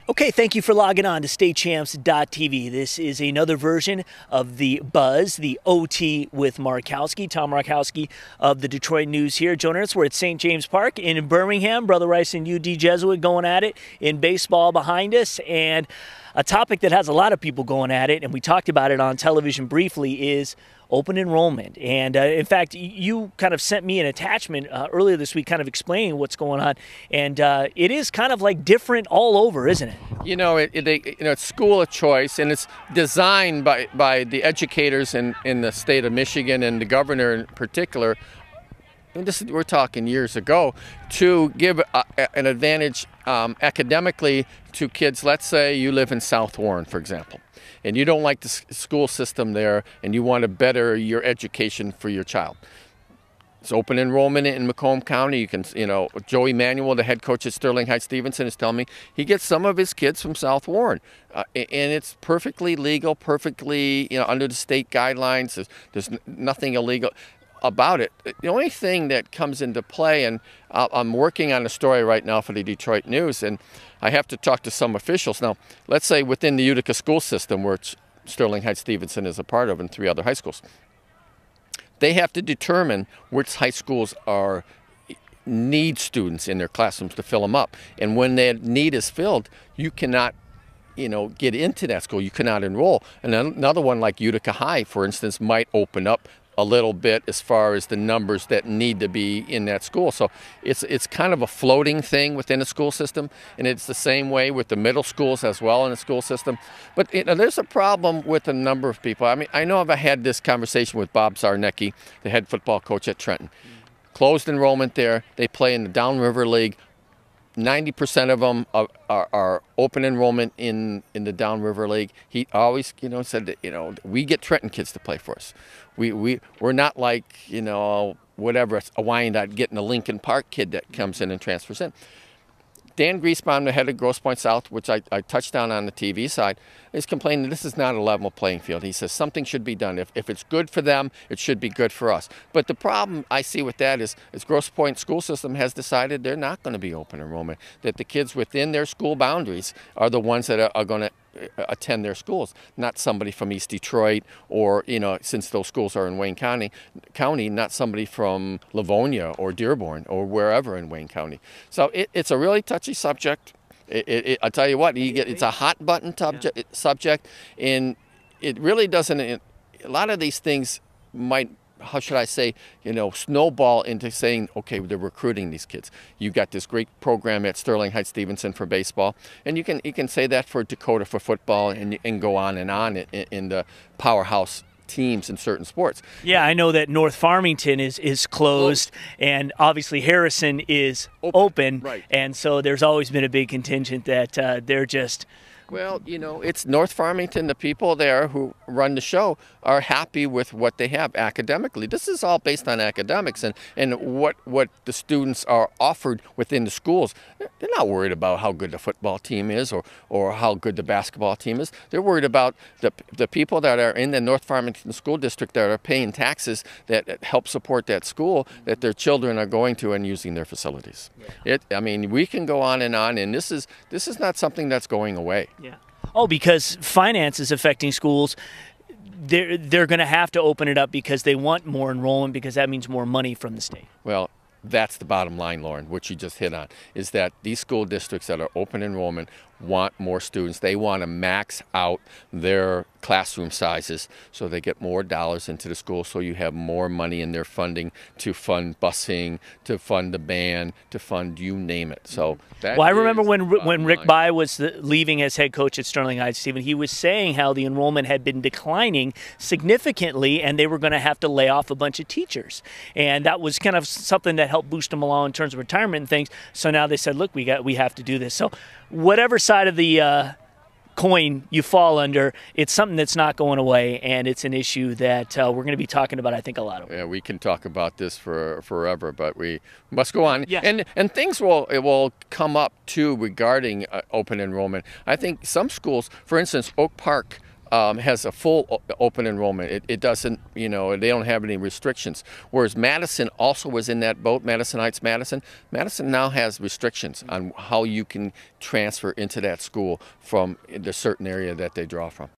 Okay, thank you for logging on to statechamps.tv. This is another version of the Buzz, the OT with Markowski. Tom Markowski of the Detroit News here. Joining us, we're at St. James Park in Birmingham. Brother Rice and UD Jesuit going at it in baseball behind us. And a topic that has a lot of people going at it, and we talked about it on television briefly, is open enrollment. And in fact, you kind of sent me an attachment earlier this week kind of explaining what's going on. And it is kind of like different all over, isn't it? You know, it's school of choice, and it's designed by the educators in the state of Michigan and the governor in particular. And we're talking years ago, to give an advantage academically to kids. Let's say you live in South Warren, for example, and you don't like the school system there, and you want to better your education for your child. It's open enrollment in Macomb County. You can, Joey Manuel, the head coach at Sterling High Stevenson, is telling me he gets some of his kids from South Warren, and it's perfectly legal, perfectly, under the state guidelines. There's nothing illegal about it. The only thing that comes into play, and I'm working on a story right now for the Detroit News, and I have to talk to some officials. Now, let's say within the Utica school system, which Sterling High Stevenson is a part of, and 3 other high schools, they have to determine which high schools need students in their classrooms to fill them up. And when that need is filled, you cannot get into that school. You cannot enroll. And another one like Utica High, for instance, might open up a little bit as far as the numbers that need to be in that school. So it's kind of a floating thing within a school system, and it's the same way with the middle schools as well in the school system. But there's a problem with a number of people. I mean, I know I've had this conversation with Bob Zarnecki, the head football coach at Trenton. Closed enrollment there. They play in the Downriver League. 90% of them are open enrollment in the Downriver League. He always, said that, we get Trenton kids to play for us. We're not like, whatever, a Wyandotte getting a Lincoln Park kid that comes in and transfers in. Dan Griesbaum, the head of Grosse Pointe South, which I touched on the TV side, is complaining this is not a level playing field. He says something should be done. If it's good for them, it should be good for us. But the problem I see with that is Grosse Pointe school system has decided they're not going to be open enrollment, that the kids within their school boundaries are the ones that are going to attend their schools, not somebody from East Detroit or, since those schools are in Wayne County, not somebody from Livonia or Dearborn or wherever in Wayne County. So it's a really touchy subject. I'll tell you what, it's a hot button subject, and it really doesn't, a lot of these things might, how should I say, snowball into saying, okay, they're recruiting these kids. You've got this great program at Sterling High Stevenson for baseball, and you can say that for Dakota for football, and go on in the powerhouse teams in certain sports. Yeah, I know that North Farmington is closed, and obviously Harrison is open. Right. And so there's always been a big contingent that they're just... Well, it's North Farmington. The people there who run the show are happy with what they have academically. This is all based on academics and what the students are offered within the schools. They're not worried about how good the football team is or how good the basketball team is. They're worried about the people that are in the North Farmington School District that are paying taxes that help support that school that their children are going to and using their facilities. I mean, we can go on, and this is not something that's going away. Yeah. Oh, because finance is affecting schools. They're going to have to open it up because they want more enrollment, because that means more money from the state. Well, that's the bottom line, Lauren, which you just hit on, is that these school districts that are open enrollment want more students. They want to max out their classroom sizes so they get more dollars into the school, so you have more money in their funding to fund busing, to fund the band, to fund you name it. So that I remember when Rick By was leaving as head coach at Sterling High, Stephen, he was saying how the enrollment had been declining significantly, and they were going to have to lay off a bunch of teachers. And that was kind of something that helped boost them along in terms of retirement and things. So now they said, look, we have to do this. So whatever side of the coin you fall under, it's something that's not going away, and it's an issue that we're going to be talking about, I think, a lot of. Yeah, we can talk about this for forever, but we must go on. Yeah. And things will come up too regarding open enrollment. I think some schools, for instance, Oak Park has a full open enrollment. It doesn't, you know, they don't have any restrictions. Whereas Madison also was in that boat, Madison Heights, Madison. Madison now has restrictions on how you can transfer into that school from the certain area that they draw from.